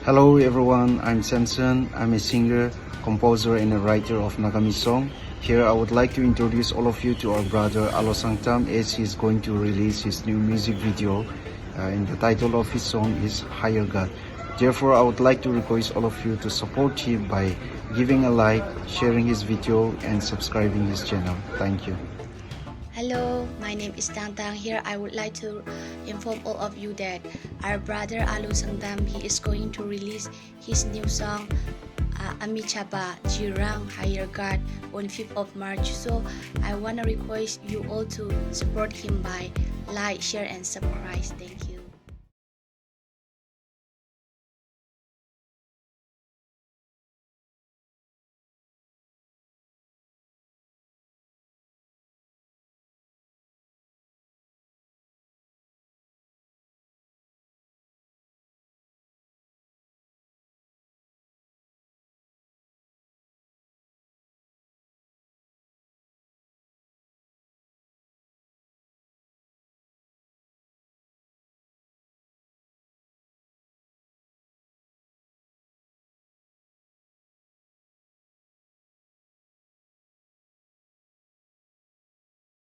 Hello everyone, I'm Samson. I'm a singer, composer and a writer of Nagami song. Here I would like to introduce all of you to our brother Alo Sangtam as he's going to release his new music video and the title of his song is Higher God. Therefore I would like to request all of you to support him by giving a like, sharing his video and subscribing his channel. Thank you. Hello, my name is Tang Tang. Here I would like to inform all of you that our brother Alu Sangdambi is going to release his new song Amichahba Tsingrang Higher God on 5th of March. So I want to request you all to support him by like, share and subscribe. Thank you.